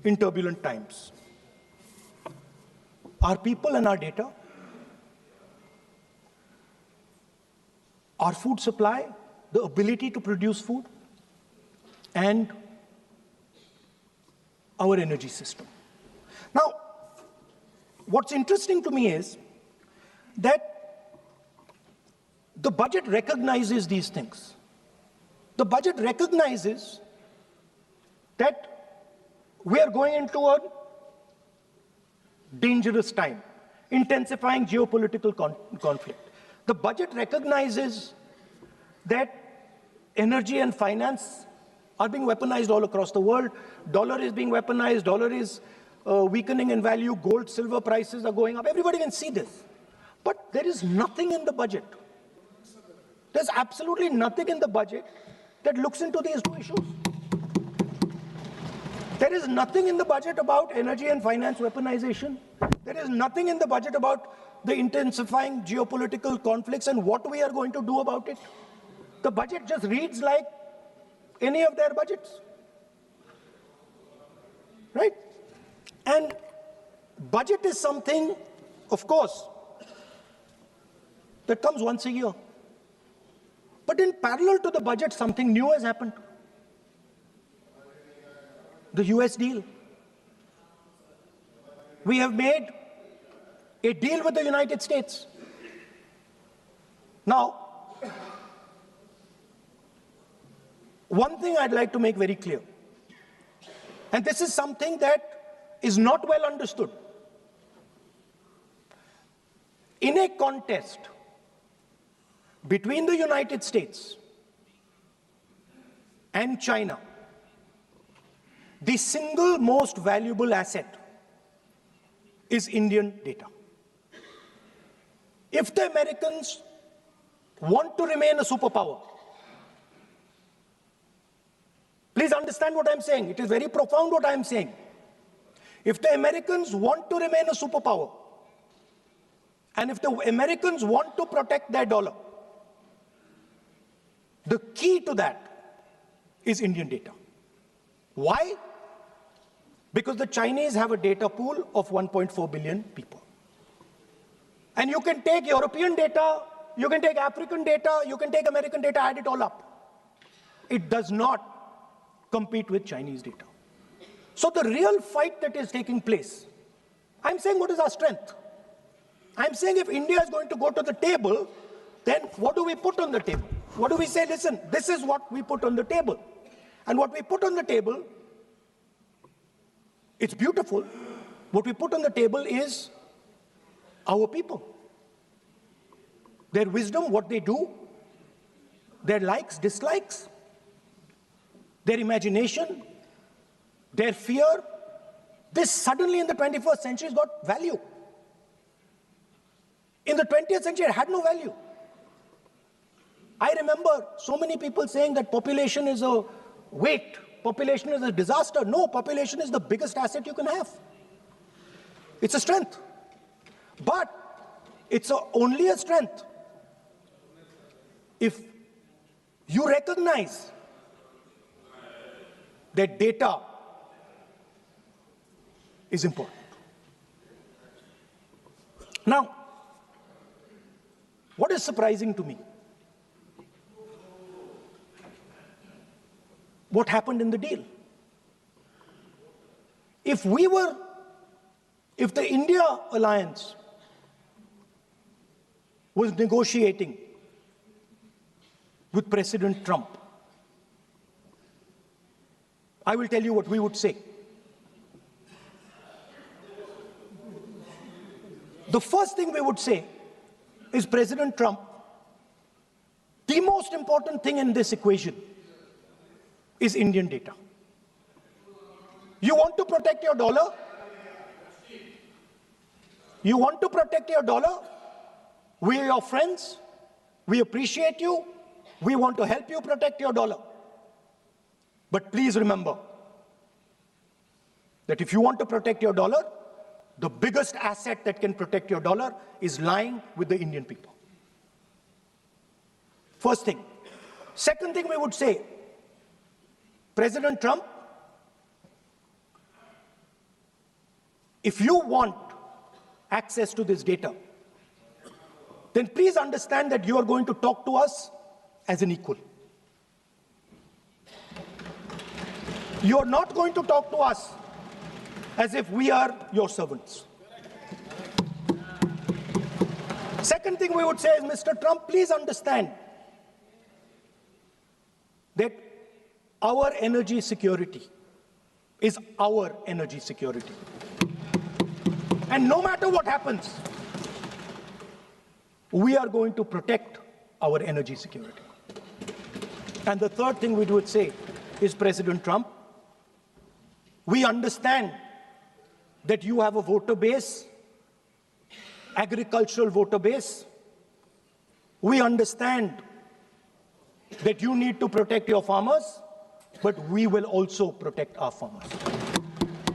in turbulent times. Our people and our data, our food supply, the ability to produce food, and our energy system. Now, what's interesting to me is that the budget recognizes these things. The budget recognizes that we are going into a dangerous time, intensifying geopolitical conflict. The budget recognizes that energy and finance are being weaponized all across the world. Dollar is being weaponized, dollar is weakening in value, gold, silver prices are going up. Everybody can see this. But there is nothing in the budget. There's absolutely nothing in the budget that looks into these two issues. There is nothing in the budget about energy and finance weaponization. There is nothing in the budget about the intensifying geopolitical conflicts and what we are going to do about it. The budget just reads like any of their budgets, right? And budget is something, of course, that comes once a year. But in parallel to the budget, something new has happened. The US deal. We have made a deal with the United States. Now, one thing I'd like to make very clear, and this is something that is not well understood. In a contest between the United States and China, the single most valuable asset is Indian data. If the Americans want to remain a superpower, please understand what I'm saying. It is very profound what I'm saying. If the Americans want to remain a superpower, and if the Americans want to protect their dollar, the key to that is Indian data. Why? Because the Chinese have a data pool of 1.4 billion people. And you can take European data, you can take African data, you can take American data, add it all up. It does not compete with Chinese data. So the real fight that is taking place, I'm saying what is our strength? I'm saying if India is going to go to the table, then what do we put on the table? What do we say? Listen, this is what we put on the table. And what we put on the table, it's beautiful. What we put on the table is our people. Their wisdom, what they do, their likes, dislikes, their imagination, their fear. This suddenly in the 21st century has got value. In the 20th century, it had no value. I remember so many people saying that population is a weight, population is a disaster. No, population is the biggest asset you can have. It's a strength. But it's only a strength if you recognize that data is important. Now, what is surprising to me? What happened in the deal? If the India alliance was negotiating with President Trump, I will tell you what we would say. The first thing we would say is, President Trump, the most important thing in this equation is Indian data. You want to protect your dollar? You want to protect your dollar? We are your friends. We appreciate you. We want to help you protect your dollar. But please remember that if you want to protect your dollar, the biggest asset that can protect your dollar is lying with the Indian people. First thing. Second thing we would say, President Trump, if you want access to this data, then please understand that you are going to talk to us as an equal. You are not going to talk to us as if we are your servants. Second thing we would say is, Mr. Trump, please understand that our energy security is our energy security. And no matter what happens, we are going to protect our energy security. And the third thing we would say is, President Trump, we understand that you have a voter base, agricultural voter base. We understand that you need to protect your farmers, but we will also protect our farmers.